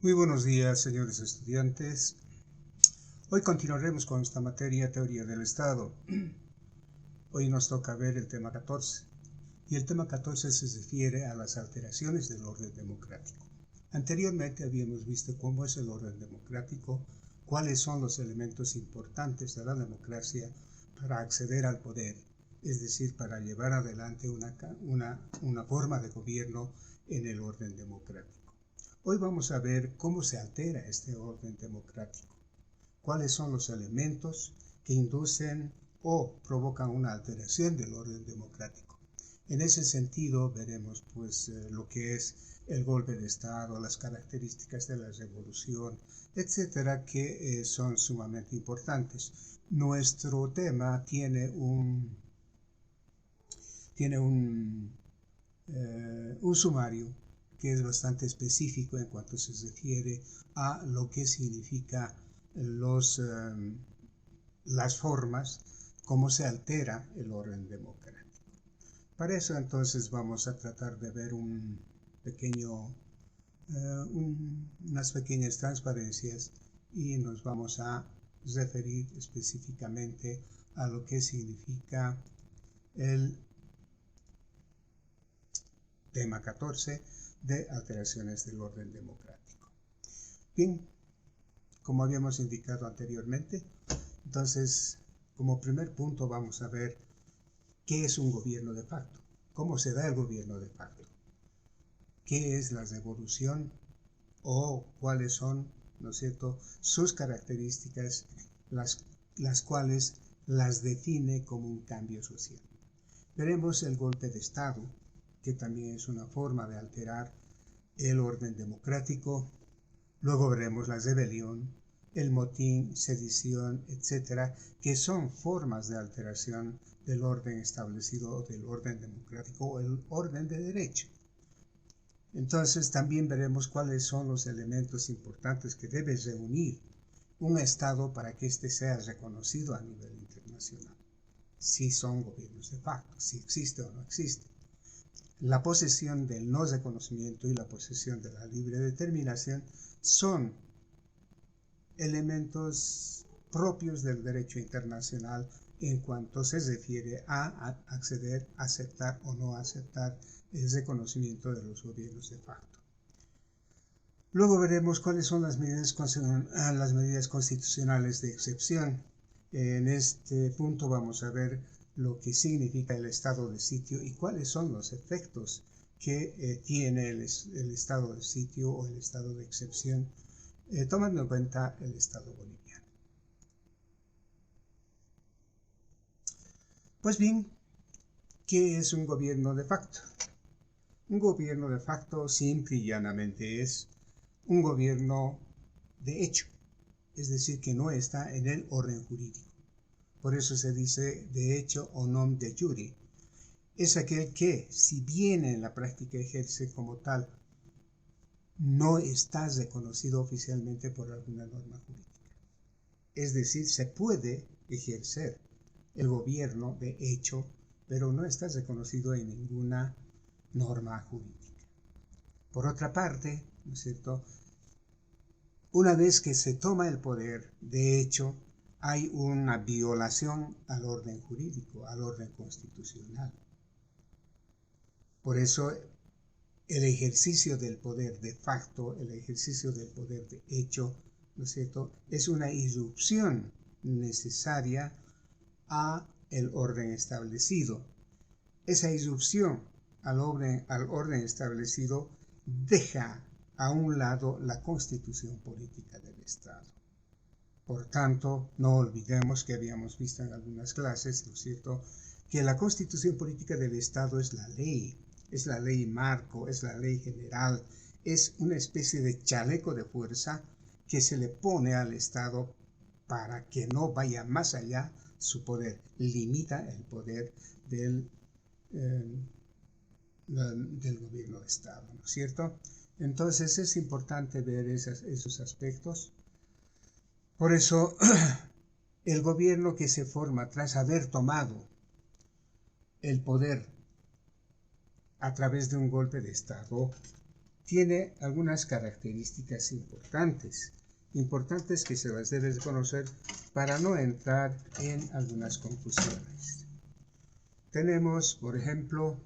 Muy buenos días, señores estudiantes. Hoy continuaremos con esta materia, Teoría del Estado. Hoy nos toca ver el tema 14. Y el tema 14 se refiere a las alteraciones del orden democrático. Anteriormente habíamos visto cómo es el orden democrático, cuáles son los elementos importantes de la democracia para acceder al poder, es decir, para llevar adelante una forma de gobierno en el orden democrático. Hoy vamos a ver cómo se altera este orden democrático, cuáles son los elementos que inducen o provocan una alteración del orden democrático. En ese sentido veremos lo que es el golpe de Estado, las características de la revolución, etcétera, que son sumamente importantes. Nuestro tema tiene un sumario que es bastante específico en cuanto se refiere a lo que significa las formas, cómo se altera el orden democrático. Para eso entonces vamos a tratar de ver unas pequeñas transparencias y nos vamos a referir específicamente a lo que significa el tema 14 de alteraciones del orden democrático. Bien, como habíamos indicado anteriormente, entonces, como primer punto vamos a ver qué es un gobierno de facto, cómo se da el gobierno de facto, qué es la revolución o cuáles son, ¿no es cierto?, sus características, las cuales las define como un cambio social. Veremos el golpe de Estado, que también es una forma de alterar el orden democrático. Luego veremos la rebelión, el motín, sedición, etcétera, que son formas de alteración del orden establecido o del orden democrático o el orden de derecho. Entonces también veremos cuáles son los elementos importantes que debe reunir un Estado para que éste sea reconocido a nivel internacional. Si son gobiernos de facto, si existe o no existe. La posesión del no reconocimiento y la posesión de la libre determinación son elementos propios del derecho internacional en cuanto se refiere a acceder, aceptar o no aceptar el reconocimiento de los gobiernos de facto. Luego veremos cuáles son las medidas constitucionales de excepción. En este punto vamos a ver lo que significa el estado de sitio y cuáles son los efectos que tiene el estado de sitio o el estado de excepción, tomando en cuenta el estado boliviano. Pues bien, ¿qué es un gobierno de facto? Un gobierno de facto simple y llanamente es un gobierno de hecho, es decir, que no está en el orden jurídico. Por eso se dice de hecho o non de jure. Es aquel que, si bien en la práctica ejerce como tal, no está reconocido oficialmente por alguna norma jurídica. Es decir, se puede ejercer el gobierno de hecho, pero no está reconocido en ninguna norma jurídica. Por otra parte, ¿no es cierto?, una vez que se toma el poder, de hecho, hay una violación al orden jurídico, al orden constitucional. Por eso, el ejercicio del poder de facto, el ejercicio del poder de hecho, ¿no es cierto?, es una irrupción necesaria a el orden establecido. Esa irrupción al orden establecido deja a un lado la constitución política del Estado. Por tanto, no olvidemos que habíamos visto en algunas clases, ¿no es cierto?, que la constitución política del Estado es la ley marco, es la ley general, es una especie de chaleco de fuerza que se le pone al Estado para que no vaya más allá su poder, limita el poder del gobierno de Estado, ¿no es cierto? Entonces es importante ver esos aspectos. Por eso, el gobierno que se forma tras haber tomado el poder a través de un golpe de Estado tiene algunas características importantes que se las debe de conocer para no entrar en algunas conclusiones. Tenemos, por ejemplo,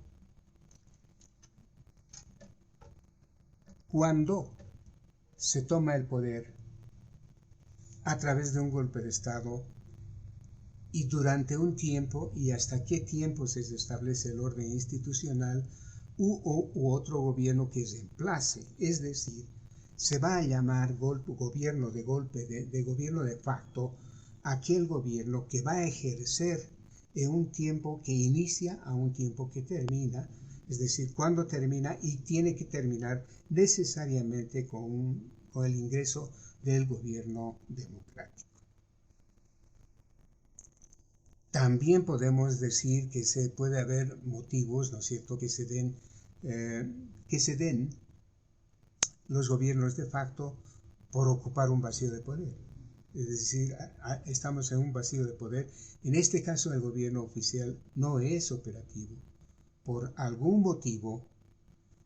cuando se toma el poder a través de un golpe de Estado y durante un tiempo y hasta qué tiempo se establece el orden institucional u otro gobierno que reemplace. Es decir, se va a llamar gobierno de facto aquel gobierno que va a ejercer en un tiempo que inicia a un tiempo que termina, es decir, cuando termina y tiene que terminar necesariamente con el ingreso del gobierno democrático. También podemos decir que se puede haber motivos, ¿no es cierto?, que se den los gobiernos de facto por ocupar un vacío de poder. Es decir, estamos en un vacío de poder. En este caso, el gobierno oficial no es operativo. Por algún motivo,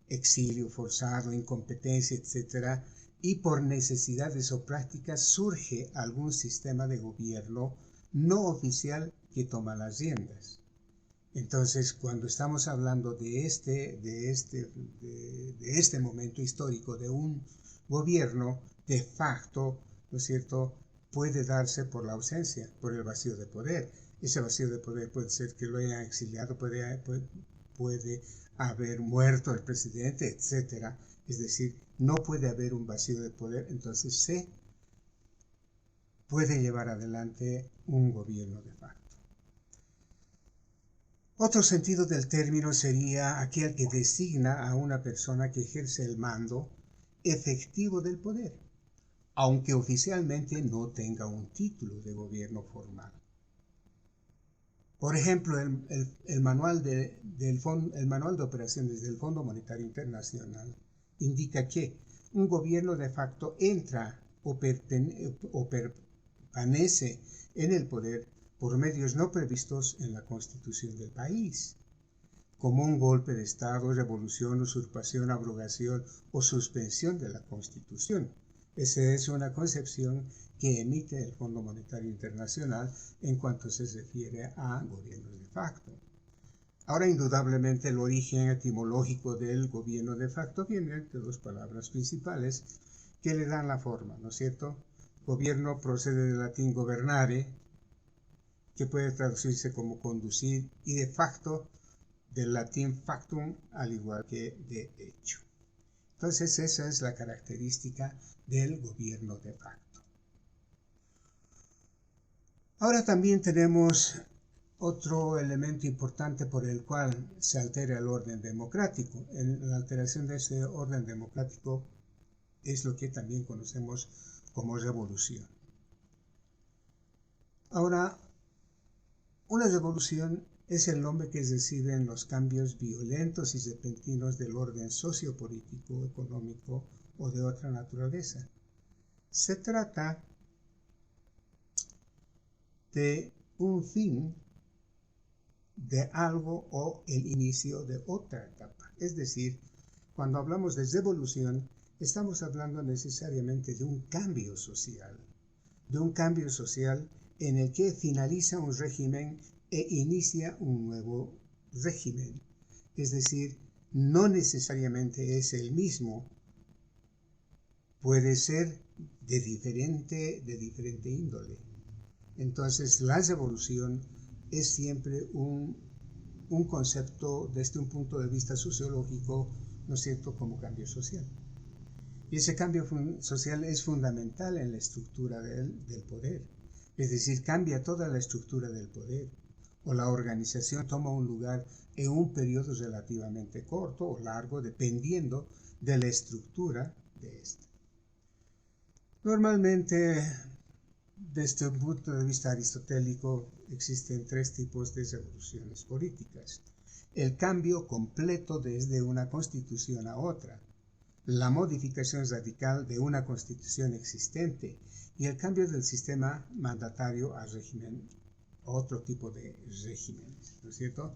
exilio forzado, incompetencia, etc., y por necesidades o prácticas surge algún sistema de gobierno no oficial que toma las riendas. Entonces, cuando estamos hablando de este momento histórico de un gobierno de facto, ¿no es cierto?, puede darse por la ausencia, por el vacío de poder. Ese vacío de poder puede ser que lo hayan exiliado, puede haber muerto el presidente, etc. Es decir, no puede haber un vacío de poder, entonces se puede llevar adelante un gobierno de facto. Otro sentido del término sería aquel que designa a una persona que ejerce el mando efectivo del poder, aunque oficialmente no tenga un título de gobierno formal. Por ejemplo, el manual de operaciones del Fondo Monetario Internacional indica que un gobierno de facto entra o permanece en el poder por medios no previstos en la Constitución del país, como un golpe de Estado, revolución, usurpación, abrogación o suspensión de la Constitución. Esa es una concepción que emite el Fondo Monetario Internacional en cuanto se refiere a gobiernos de facto. Ahora, indudablemente, el origen etimológico del gobierno de facto viene de dos palabras principales que le dan la forma, ¿no es cierto? Gobierno procede del latín gobernare, que puede traducirse como conducir, y de facto del latín factum, al igual que de hecho. Entonces, esa es la característica del gobierno de facto. Ahora también tenemos otro elemento importante por el cual se altera el orden democrático. La alteración de este orden democrático es lo que también conocemos como revolución. Ahora, una revolución es el nombre que reciben los cambios violentos y repentinos del orden sociopolítico, económico o de otra naturaleza. Se trata de un fin de algo o el inicio de otra etapa. Es decir, cuando hablamos de revolución, estamos hablando necesariamente de un cambio social en el que finaliza un régimen e inicia un nuevo régimen. Es decir, no necesariamente es el mismo, puede ser de diferente índole. Entonces, la revolución es siempre un concepto desde un punto de vista sociológico, ¿no es cierto?, como cambio social. Y ese cambio social es fundamental en la estructura del poder. Es decir, cambia toda la estructura del poder, o la organización toma un lugar en un periodo relativamente corto o largo, dependiendo de la estructura de esta. Normalmente, desde un punto de vista aristotélico, existen tres tipos de revoluciones políticas. El cambio completo desde una constitución a otra, la modificación radical de una constitución existente y el cambio del sistema mandatario a régimen, otro tipo de regímenes, ¿no es cierto?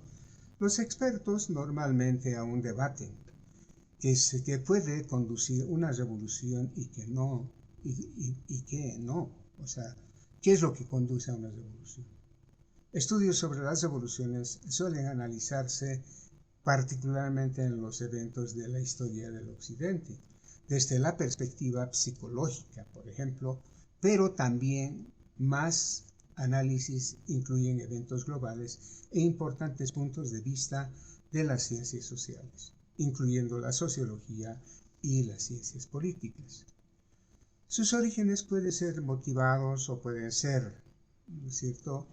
Los expertos normalmente aún debaten que puede conducir una revolución y que no, y que no. O sea, ¿qué es lo que conduce a una revolución? Estudios sobre las revoluciones suelen analizarse particularmente en los eventos de la historia del Occidente, desde la perspectiva psicológica, por ejemplo, pero también más análisis incluyen eventos globales e importantes puntos de vista de las ciencias sociales, incluyendo la sociología y las ciencias políticas. Sus orígenes pueden ser motivados o pueden ser, ¿no es cierto?,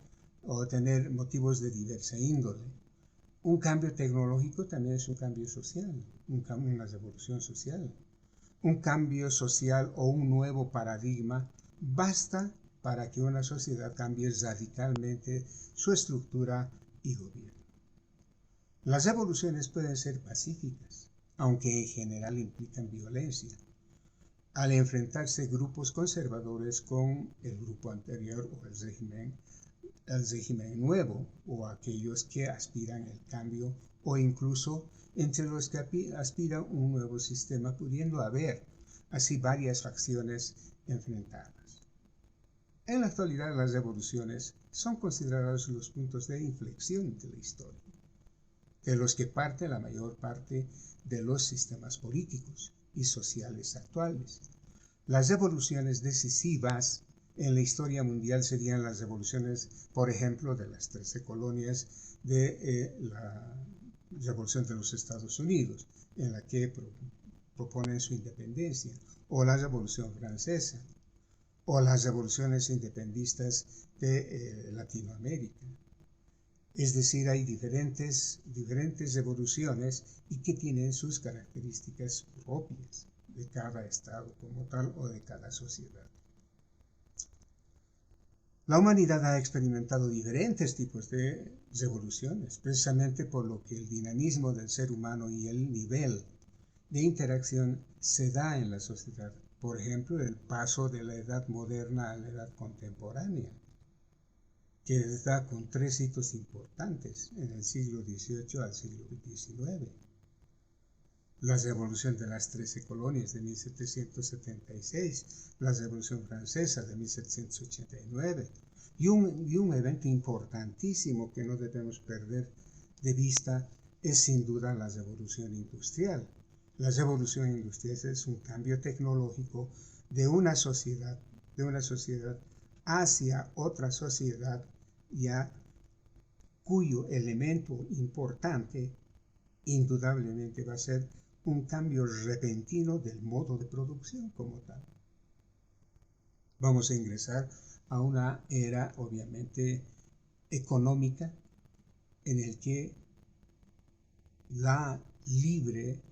o tener motivos de diversa índole. Un cambio tecnológico también es un cambio social, una revolución social. Un cambio social o un nuevo paradigma basta para que una sociedad cambie radicalmente su estructura y gobierno. Las revoluciones pueden ser pacíficas, aunque en general implican violencia, al enfrentarse grupos conservadores con el grupo anterior o el régimen nuevo, o aquellos que aspiran al cambio, o incluso entre los que aspiran un nuevo sistema, pudiendo haber así varias facciones enfrentadas. En la actualidad, las revoluciones son considerados los puntos de inflexión de la historia, de los que parte la mayor parte de los sistemas políticos y sociales actuales. Las revoluciones decisivas en la historia mundial serían las revoluciones, por ejemplo, de las 13 colonias de la Revolución de los Estados Unidos, en la que proponen su independencia, o la Revolución Francesa, o las revoluciones independistas de Latinoamérica. Es decir, hay diferentes revoluciones y que tienen sus características propias de cada estado como tal o de cada sociedad. La humanidad ha experimentado diferentes tipos de revoluciones, precisamente por lo que el dinamismo del ser humano y el nivel de interacción se da en la sociedad. Por ejemplo, el paso de la edad moderna a la edad contemporánea, que da con 3 hitos importantes en el siglo XVIII al siglo XIX. La Revolución de las 13 colonias de 1776, la Revolución Francesa de 1789, y un evento importantísimo que no debemos perder de vista es sin duda la Revolución Industrial. La Revolución Industrial es un cambio tecnológico de una sociedad hacia otra sociedad, ya cuyo elemento importante indudablemente va a ser un cambio repentino del modo de producción como tal. Vamos a ingresar a una era obviamente económica en el que la libre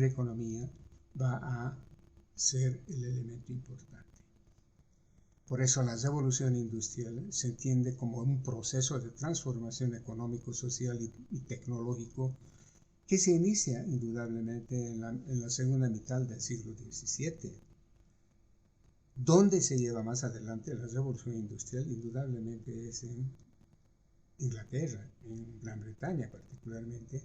economía va a ser el elemento importante. Por eso la revolución industrial se entiende como un proceso de transformación económico, social y tecnológico que se inicia indudablemente en la segunda mitad del siglo XVII. ¿Dónde se lleva más adelante la revolución industrial? Indudablemente es en Inglaterra, en Gran Bretaña particularmente,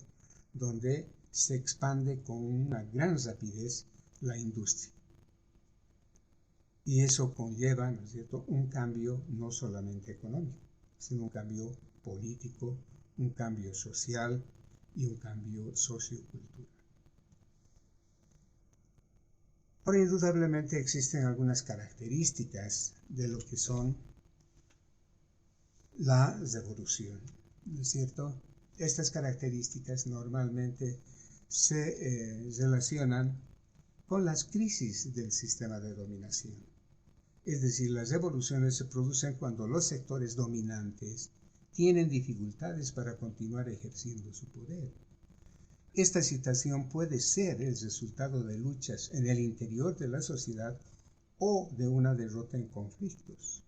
donde se expande con una gran rapidez la industria. Y eso conlleva, ¿no es cierto?, un cambio no solamente económico, sino un cambio político, un cambio social y un cambio sociocultural. Ahora, indudablemente existen algunas características de lo que son la revolución, ¿no es cierto? Estas características normalmente se relacionan con las crisis del sistema de dominación. Es decir, las revoluciones se producen cuando los sectores dominantes tienen dificultades para continuar ejerciendo su poder. Esta situación puede ser el resultado de luchas en el interior de la sociedad o de una derrota en conflictos.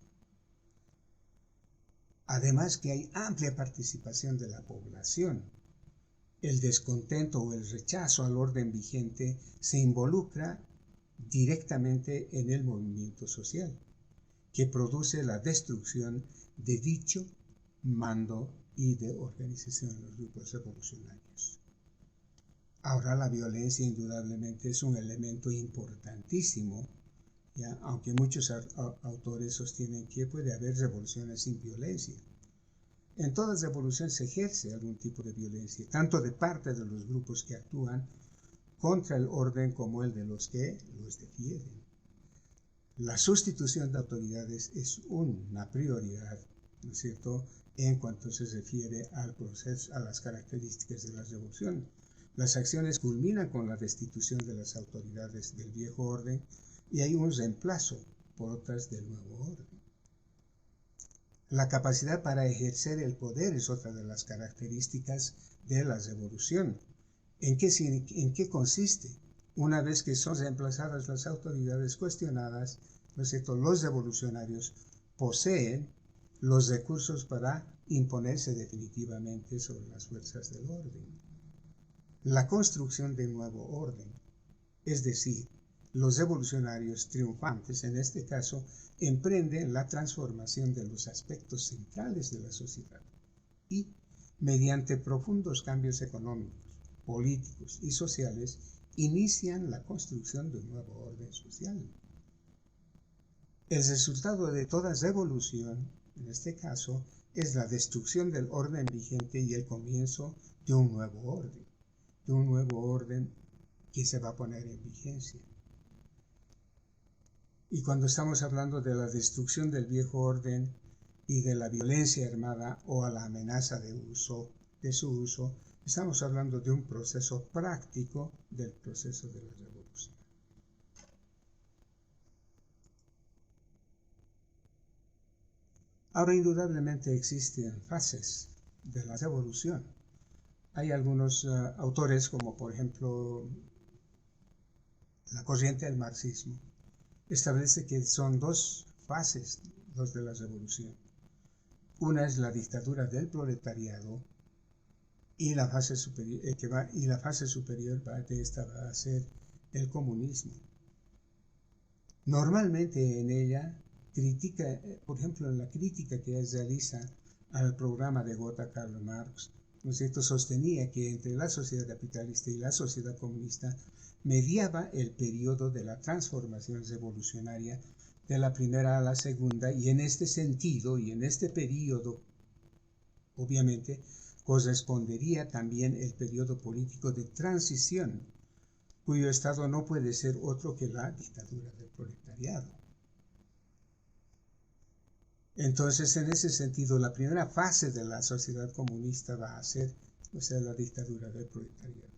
Además que hay amplia participación de la población. El descontento o el rechazo al orden vigente se involucra directamente en el movimiento social, que produce la destrucción de dicho mando y de organización de los grupos revolucionarios. Ahora la violencia indudablemente es un elemento importantísimo, ¿ya? Aunque muchos autores sostienen que puede haber revoluciones sin violencia. En toda revolución se ejerce algún tipo de violencia, tanto de parte de los grupos que actúan contra el orden como el de los que los defienden. La sustitución de autoridades es una prioridad, ¿no es cierto?, en cuanto se refiere al proceso, a las características de la revolución. Las acciones culminan con la destitución de las autoridades del viejo orden y hay un reemplazo por otras del nuevo orden. La capacidad para ejercer el poder es otra de las características de la revolución. ¿En qué consiste? Una vez que son reemplazadas las autoridades cuestionadas, ¿no es cierto?, los revolucionarios poseen los recursos para imponerse definitivamente sobre las fuerzas del orden. La construcción de un nuevo orden, es decir, los revolucionarios triunfantes, en este caso, emprenden la transformación de los aspectos centrales de la sociedad y, mediante profundos cambios económicos, políticos y sociales, inician la construcción de un nuevo orden social. El resultado de toda revolución, en este caso, es la destrucción del orden vigente y el comienzo de un nuevo orden que se va a poner en vigencia. Y cuando estamos hablando de la destrucción del viejo orden y de la violencia armada o a la amenaza de su uso, estamos hablando de un proceso práctico del proceso de la revolución. Ahora, indudablemente existen fases de la revolución. Hay algunos autores, como por ejemplo la corriente del marxismo, establece que son dos fases de la revolución. Una es la dictadura del proletariado y la fase superior, de esta va a ser el comunismo. Normalmente en ella critica, por ejemplo, en la crítica que realiza al programa de Gotha Karl Marx, ¿no es cierto?, sostenía que entre la sociedad capitalista y la sociedad comunista mediaba el periodo de la transformación revolucionaria de la primera a la segunda, y en este sentido y en este periodo, obviamente, correspondería también el periodo político de transición, cuyo estado no puede ser otro que la dictadura del proletariado. Entonces, en ese sentido, la primera fase de la sociedad comunista va a ser, la dictadura del proletariado.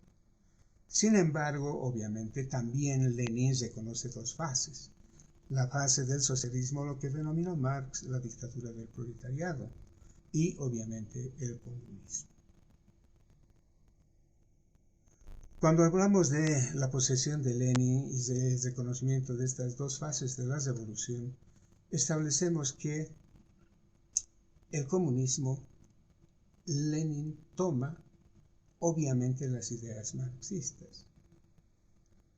Sin embargo, obviamente, también Lenin reconoce dos fases. La fase del socialismo, lo que denomina Marx la dictadura del proletariado, y obviamente el comunismo. Cuando hablamos de la posesión de Lenin y del reconocimiento de estas dos fases de la revolución, establecemos que el comunismo, Lenin toma obviamente las ideas marxistas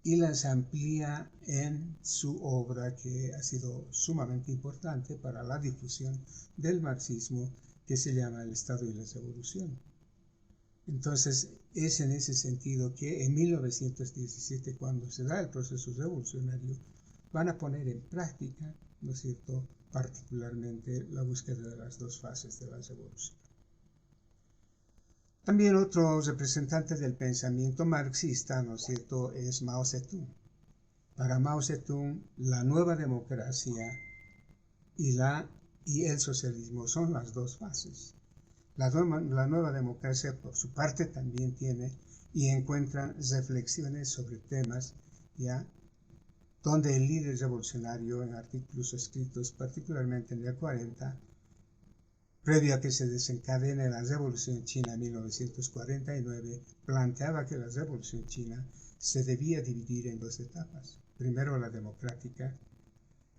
y las amplía en su obra, que ha sido sumamente importante para la difusión del marxismo, que se llama El Estado y la Revolución. Entonces, es en ese sentido que en 1917, cuando se da el proceso revolucionario, van a poner en práctica, ¿no es cierto?, particularmente la búsqueda de las dos fases de la revolución. También otro representante del pensamiento marxista, ¿no es cierto?, es Mao Zedong. Para Mao Zedong, la nueva democracia y el socialismo son las dos fases. La nueva democracia, por su parte, también tiene y encuentra reflexiones sobre temas, ¿ya?, donde el líder revolucionario, en artículos escritos particularmente en el 40, previo a que se desencadene la Revolución China en 1949, planteaba que la Revolución China se debía dividir en dos etapas. Primero, la democrática,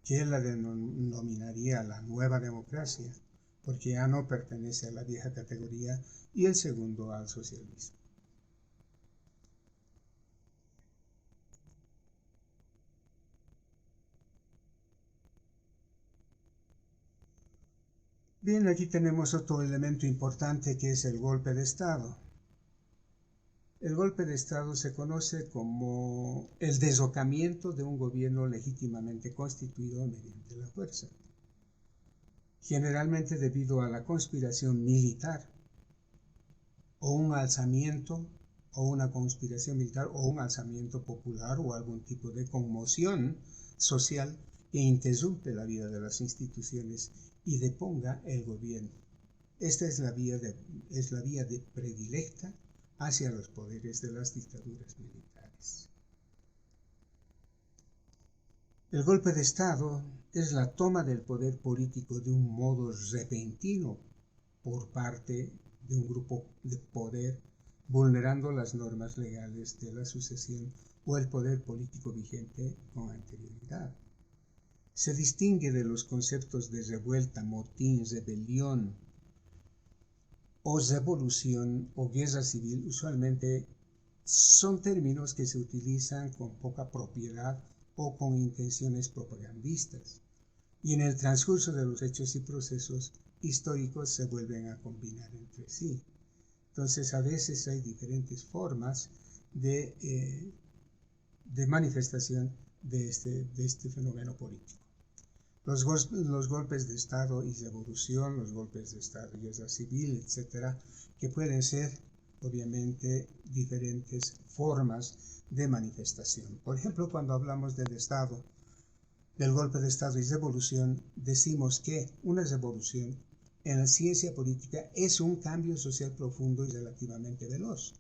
que él la denominaría la nueva democracia, porque ya no pertenece a la vieja categoría, y el segundo al socialismo. Bien, aquí tenemos otro elemento importante, que es el golpe de Estado. El golpe de Estado se conoce como el deslocamiento de un gobierno legítimamente constituido mediante la fuerza, generalmente debido a la conspiración militar o un alzamiento o una conspiración militar o un alzamiento popular o algún tipo de conmoción social que interrumpe la vida de las instituciones y deponga el gobierno. Esta es la vía de predilecta hacia los poderes de las dictaduras militares. El golpe de Estado es la toma del poder político de un modo repentino por parte de un grupo de poder, vulnerando las normas legales de la sucesión o el poder político vigente con anterioridad. Se distingue de los conceptos de revuelta, motín, rebelión o revolución o guerra civil. Usualmente son términos que se utilizan con poca propiedad o con intenciones propagandistas, y en el transcurso de los hechos y procesos históricos se vuelven a combinar entre sí. Entonces, a veces hay diferentes formas de manifestación de este fenómeno político. Los golpes de Estado y revolución, los golpes de Estado y guerra civil, etcétera, que pueden ser, obviamente, diferentes formas de manifestación. Por ejemplo, cuando hablamos del Estado, del golpe de Estado y revolución, decimos que una revolución en la ciencia política es un cambio social profundo y relativamente veloz,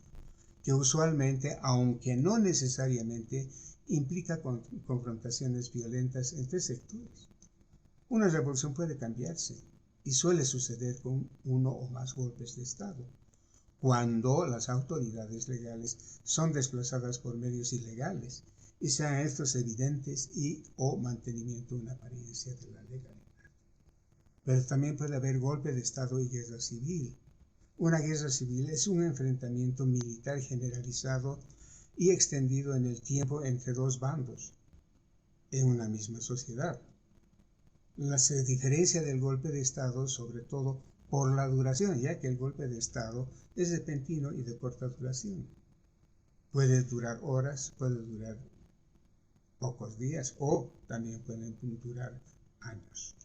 que usualmente, aunque no necesariamente, implica confrontaciones violentas entre sectores. Una revolución puede cambiarse y suele suceder con uno o más golpes de Estado, cuando las autoridades legales son desplazadas por medios ilegales y sean estos evidentes y o mantenimiento de una apariencia de la legalidad. Pero también puede haber golpe de Estado y guerra civil. Una guerra civil es un enfrentamiento militar generalizado y extendido en el tiempo entre dos bandos en una misma sociedad. Se diferencia del golpe de Estado sobre todo por la duración, ya que el golpe de Estado es repentino y de corta duración. Puede durar horas, puede durar pocos días o también pueden durar años.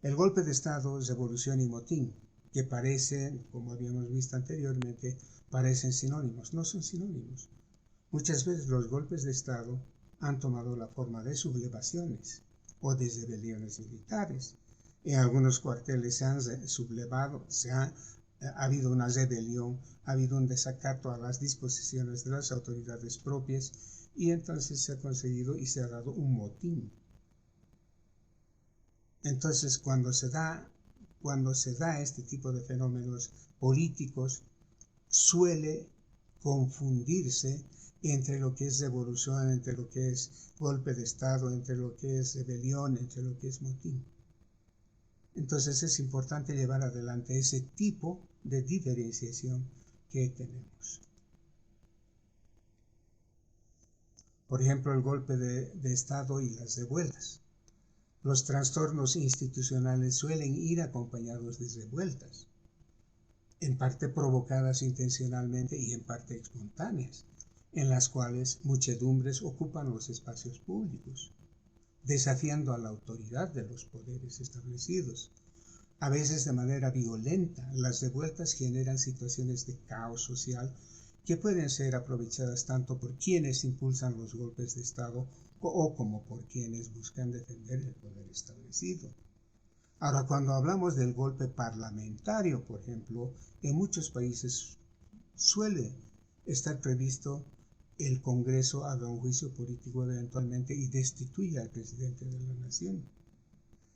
El golpe de Estado, revolución y motín, que parecen, como habíamos visto anteriormente, parecen sinónimos. No son sinónimos. Muchas veces los golpes de Estado han tomado la forma de sublevaciones o de rebeliones militares. En algunos cuarteles se han sublevado, ha habido una rebelión, ha habido un desacato a las disposiciones de las autoridades propias y entonces se ha conseguido y se ha dado un motín. Entonces, cuando se da este tipo de fenómenos políticos, suele confundirse entre lo que es revolución, entre lo que es golpe de Estado, entre lo que es rebelión, entre lo que es motín. Entonces es importante llevar adelante ese tipo de diferenciación que tenemos. Por ejemplo, el golpe de Estado y las revueltas. Los trastornos institucionales suelen ir acompañados de revueltas, en parte provocadas intencionalmente y en parte espontáneas, en las cuales muchedumbres ocupan los espacios públicos, desafiando a la autoridad de los poderes establecidos. A veces de manera violenta, las revueltas generan situaciones de caos social que pueden ser aprovechadas tanto por quienes impulsan los golpes de Estado o como por quienes buscan defender el poder establecido. Ahora, cuando hablamos del golpe parlamentario, por ejemplo, en muchos países suele estar previsto el Congreso haga un juicio político eventualmente y destituya al presidente de la nación,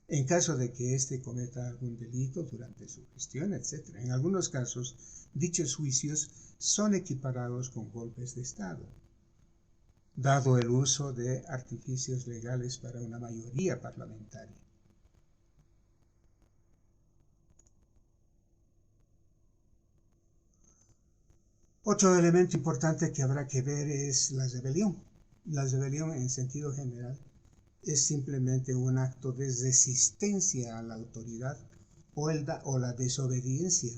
en caso de que éste cometa algún delito durante su gestión, etc. En algunos casos, dichos juicios son equiparados con golpes de Estado, dado el uso de artificios legales para una mayoría parlamentaria. Otro elemento importante que habrá que ver es la rebelión. La rebelión, en sentido general, es simplemente un acto de resistencia a la autoridad o la desobediencia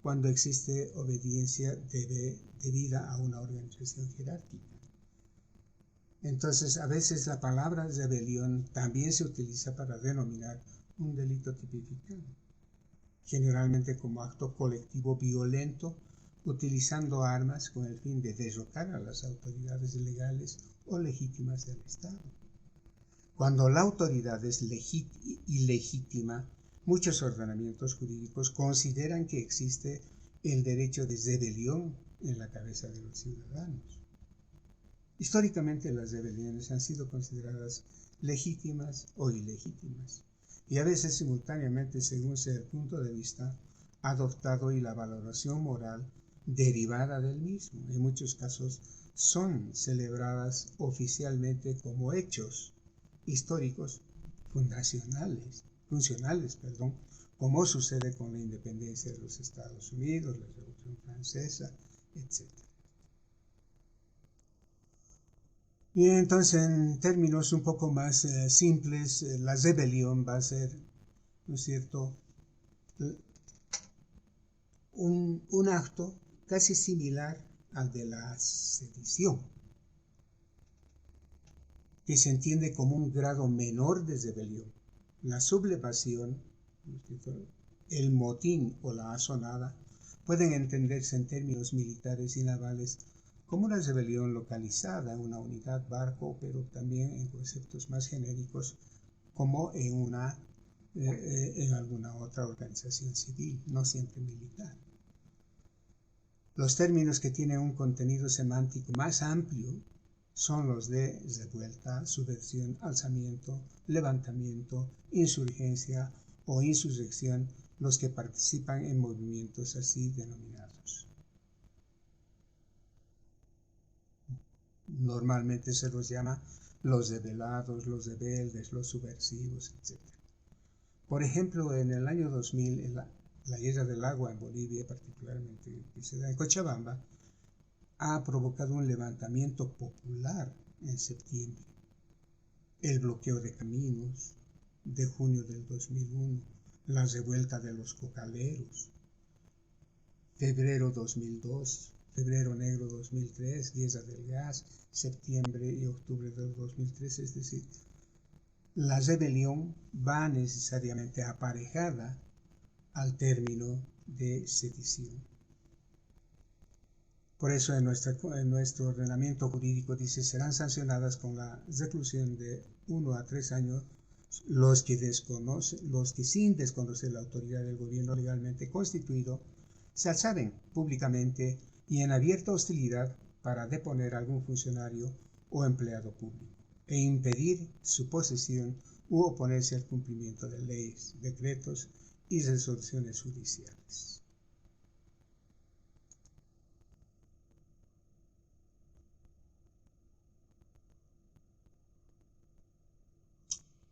cuando existe obediencia debida a una organización jerárquica. Entonces, a veces la palabra rebelión también se utiliza para denominar un delito tipificado, generalmente como acto colectivo violento, utilizando armas con el fin de derrocar a las autoridades legales o legítimas del Estado. Cuando la autoridad es ilegítima, muchos ordenamientos jurídicos consideran que existe el derecho de rebelión en la cabeza de los ciudadanos. Históricamente las rebeliones han sido consideradas legítimas o ilegítimas, y a veces simultáneamente según sea el punto de vista adoptado y la valoración moral derivada del mismo. En muchos casos son celebradas oficialmente como hechos históricos funcionales, como sucede con la independencia de los Estados Unidos, la Revolución Francesa, etc. Bien, entonces en términos un poco más simples, la rebelión va a ser, ¿no es cierto?, un acto casi similar al de la sedición, que se entiende como un grado menor de rebelión. La sublevación, el motín o la asonada pueden entenderse en términos militares y navales como una rebelión localizada en una unidad barco, pero también en conceptos más genéricos como en alguna otra organización civil, no siempre militar. Los términos que tienen un contenido semántico más amplio son los de revuelta, subversión, alzamiento, levantamiento, insurgencia o insurrección, los que participan en movimientos así denominados. Normalmente se los llama los rebelados, los rebeldes, los subversivos, etc. Por ejemplo, en el año 2000, la guerra del agua en Bolivia, particularmente que se da en Cochabamba, ha provocado un levantamiento popular en septiembre. El bloqueo de caminos de junio del 2001, la revuelta de los cocaleros, febrero 2002, febrero negro 2003, guerra del gas, septiembre y octubre del 2003, es decir, la rebelión va necesariamente aparejada al término de sedición. Por eso en nuestro ordenamiento jurídico dice serán sancionadas con la reclusión de 1 a 3 años los que sin desconocer la autoridad del gobierno legalmente constituido se alzaren públicamente y en abierta hostilidad para deponer a algún funcionario o empleado público e impedir su posesión u oponerse al cumplimiento de leyes, decretos y resoluciones judiciales.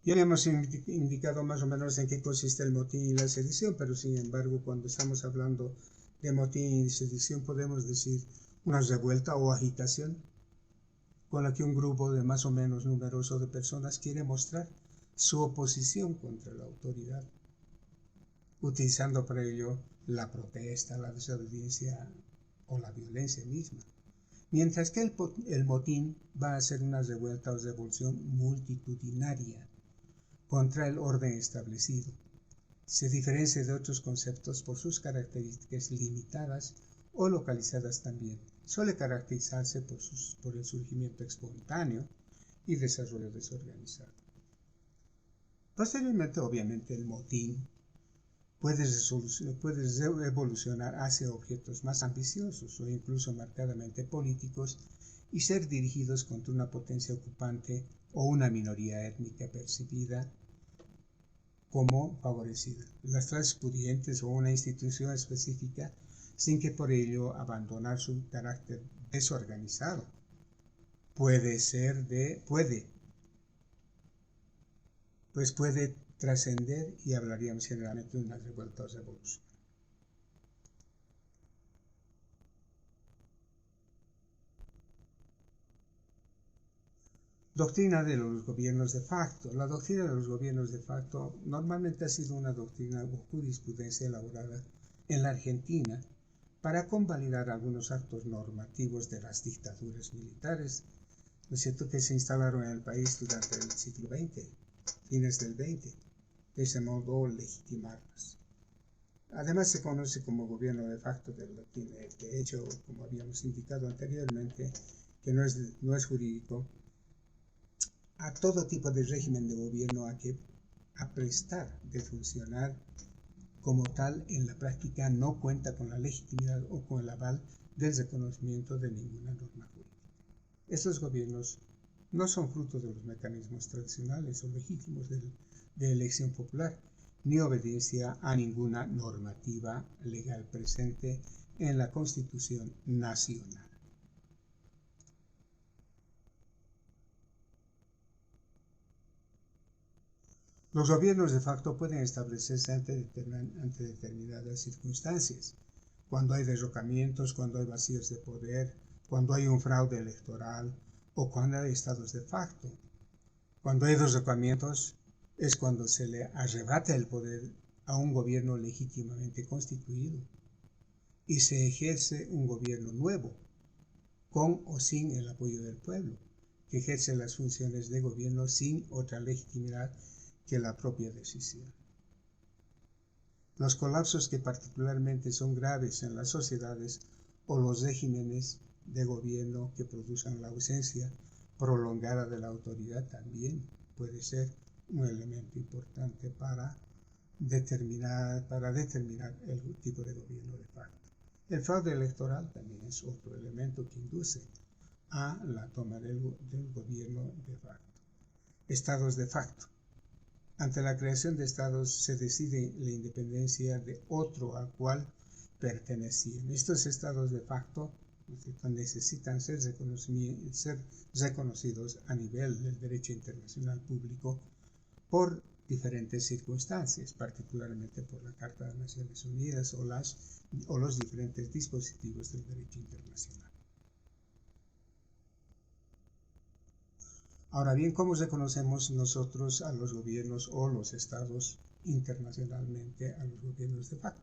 Ya habíamos indicado más o menos en qué consiste el motín y la sedición, pero sin embargo, cuando estamos hablando de motín y sedición, podemos decir una revuelta o agitación con la que un grupo de más o menos numeroso de personas quiere mostrar su oposición contra la autoridad, utilizando para ello la protesta, la desobediencia o la violencia misma. Mientras que el motín va a ser una revuelta o revolución multitudinaria contra el orden establecido. Se diferencia de otros conceptos por sus características limitadas o localizadas también. Suele caracterizarse por el surgimiento espontáneo y desarrollo desorganizado. Posteriormente, obviamente, el motín puede evolucionar hacia objetos más ambiciosos o incluso marcadamente políticos y ser dirigidos contra una potencia ocupante o una minoría étnica percibida como favorecida, las clases pudientes o una institución específica, sin que por ello abandonar su carácter desorganizado. Puede trascender y hablaríamos generalmente de una revuelta o revolución. Doctrina de los gobiernos de facto. La doctrina de los gobiernos de facto normalmente ha sido una doctrina o jurisprudencia elaborada en la Argentina para convalidar algunos actos normativos de las dictaduras militares, ¿no es cierto?, que se instalaron en el país durante el siglo XX, fines del XX, de ese modo legitimarlas. Además se conoce como gobierno de facto, de hecho, como habíamos indicado anteriormente, que no es jurídico, a todo tipo de régimen de gobierno a prestar de funcionar como tal en la práctica no cuenta con la legitimidad o con el aval del reconocimiento de ninguna norma jurídica. Estos gobiernos no son fruto de los mecanismos tradicionales o legítimos de elección popular, ni obediencia a ninguna normativa legal presente en la Constitución Nacional. Los gobiernos de facto pueden establecerse ante determinadas circunstancias, cuando hay derrocamientos, cuando hay vacíos de poder, cuando hay un fraude electoral o cuando hay estados de facto. Cuando hay derrocamientos es cuando se le arrebata el poder a un gobierno legítimamente constituido y se ejerce un gobierno nuevo, con o sin el apoyo del pueblo, que ejerce las funciones de gobierno sin otra legitimidad que la propia decisión. Los colapsos que particularmente son graves en las sociedades o los regímenes de gobierno que produzcan la ausencia prolongada de la autoridad también puede ser un elemento importante para determinar el tipo de gobierno de facto. El fraude electoral también es otro elemento que induce a la toma del gobierno de facto. Estados de facto. Ante la creación de estados se decide la independencia de otro al cual pertenecían. Estos estados de facto necesitan ser reconocidos a nivel del derecho internacional público por diferentes circunstancias, particularmente por la Carta de las Naciones Unidas o los diferentes dispositivos del derecho internacional. Ahora bien, ¿cómo reconocemos nosotros a los gobiernos o los estados internacionalmente a los gobiernos de facto?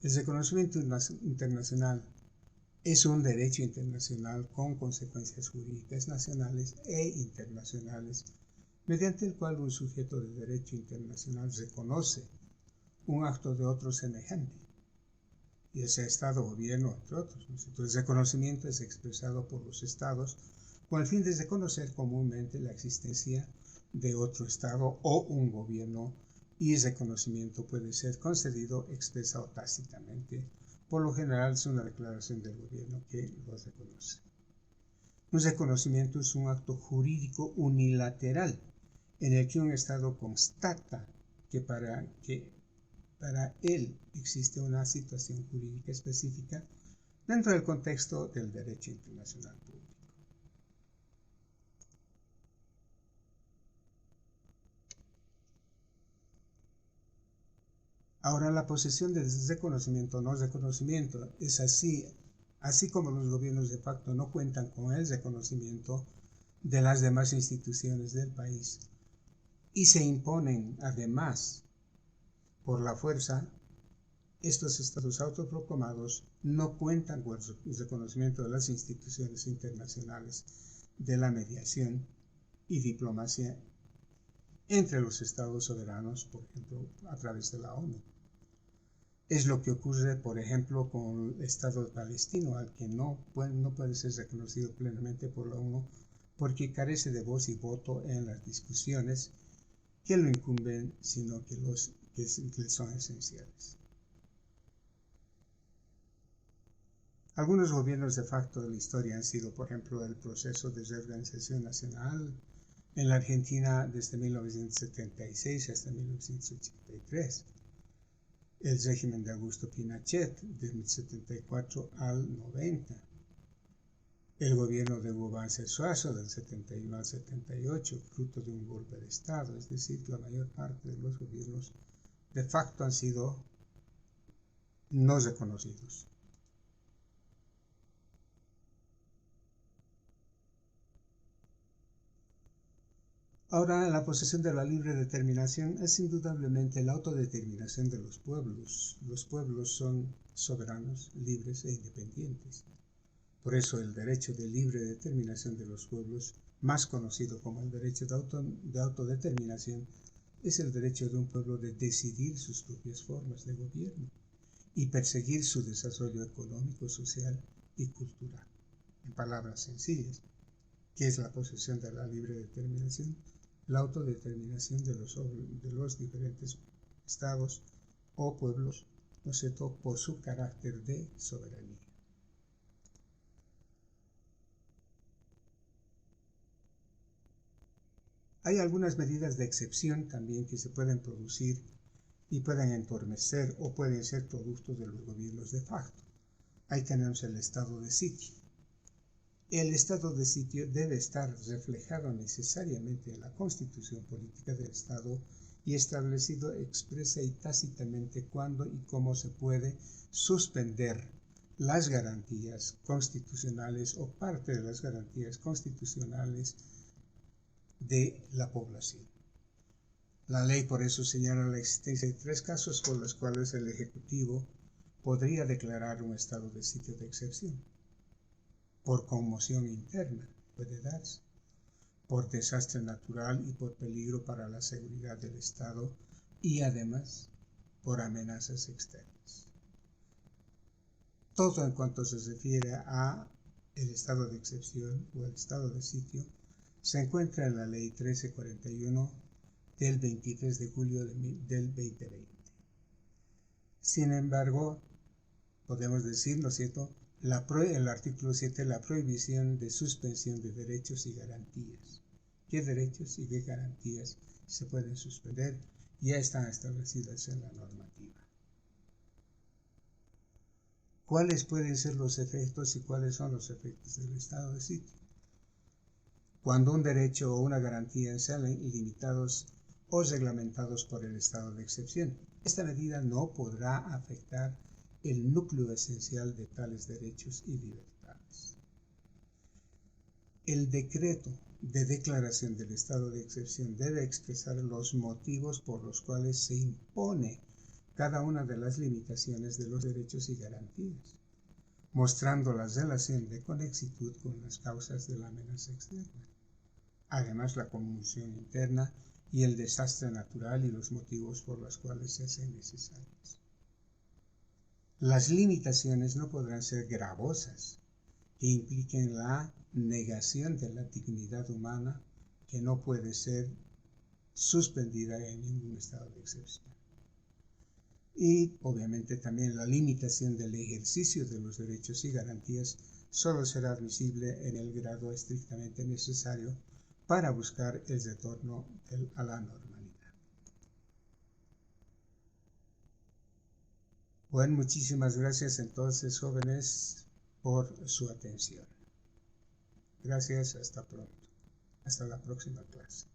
El reconocimiento internacional es un derecho internacional con consecuencias jurídicas nacionales e internacionales, mediante el cual un sujeto de derecho internacional reconoce un acto de otro semejante, y ese estado o gobierno, entre otros. Entonces, el reconocimiento es expresado por los estados con el fin de reconocer comúnmente la existencia de otro estado o un gobierno, y ese reconocimiento puede ser concedido expresa o tácitamente. Por lo general es una declaración del gobierno que lo reconoce. Un reconocimiento es un acto jurídico unilateral en el que un estado constata que para él existe una situación jurídica específica dentro del contexto del derecho internacional público. Ahora, la posesión del reconocimiento o no reconocimiento es así como los gobiernos de facto no cuentan con el reconocimiento de las demás instituciones del país y se imponen además por la fuerza, estos estados autoproclamados no cuentan con el reconocimiento de las instituciones internacionales de la mediación y diplomacia entre los estados soberanos, por ejemplo, a través de la ONU. Es lo que ocurre, por ejemplo, con el Estado palestino, al que no puede ser reconocido plenamente por la ONU porque carece de voz y voto en las discusiones que lo incumben, sino que son esenciales. Algunos gobiernos de facto de la historia han sido, por ejemplo, el proceso de reorganización nacional en la Argentina desde 1976 hasta 1983. El régimen de Augusto Pinochet, del 74 al 90. El gobierno de Hugo Banzer Suazo, del 71 al 78, fruto de un golpe de Estado. Es decir, la mayor parte de los gobiernos de facto han sido no reconocidos. Ahora, la posesión de la libre determinación es indudablemente la autodeterminación de los pueblos. Los pueblos son soberanos, libres e independientes. Por eso el derecho de libre determinación de los pueblos, más conocido como el derecho de autodeterminación, es el derecho de un pueblo de decidir sus propias formas de gobierno y perseguir su desarrollo económico, social y cultural. En palabras sencillas, ¿qué es la posesión de la libre determinación? La autodeterminación de los diferentes estados o pueblos, ¿no es cierto?, por su carácter de soberanía. Hay algunas medidas de excepción también que se pueden producir y pueden entorpecer o pueden ser productos de los gobiernos de facto. Ahí tenemos el estado de sitio. El estado de sitio debe estar reflejado necesariamente en la constitución política del Estado y establecido expresa y tácitamente cuándo y cómo se puede suspender las garantías constitucionales o parte de las garantías constitucionales de la población. La ley por eso señala la existencia de 3 casos por los cuales el Ejecutivo podría declarar un estado de sitio de excepción. Por conmoción interna puede darse, por desastre natural y por peligro para la seguridad del Estado y además por amenazas externas. Todo en cuanto se refiere a el estado de excepción o el estado de sitio se encuentra en la Ley 1341 del 23 de julio del 2020. Sin embargo, podemos decir, ¿no es cierto?, el artículo 7, la prohibición de suspensión de derechos y garantías. ¿Qué derechos y qué garantías se pueden suspender? Ya están establecidas en la normativa. ¿Cuáles pueden ser los efectos y cuáles son los efectos del estado de sitio? Cuando un derecho o una garantía sean limitados o reglamentados por el estado de excepción, esta medida no podrá afectar el núcleo esencial de tales derechos y libertades. El decreto de declaración del estado de excepción debe expresar los motivos por los cuales se impone cada una de las limitaciones de los derechos y garantías, mostrando la relación de conexitud con las causas de la amenaza externa. Además, la conmoción interna y el desastre natural y los motivos por los cuales se hacen necesarias. Las limitaciones no podrán ser gravosas, que impliquen la negación de la dignidad humana, que no puede ser suspendida en ningún estado de excepción. Y obviamente también la limitación del ejercicio de los derechos y garantías solo será admisible en el grado estrictamente necesario para buscar el retorno a la normalidad. Bueno, muchísimas gracias entonces, jóvenes, por su atención. Gracias, hasta pronto. Hasta la próxima clase.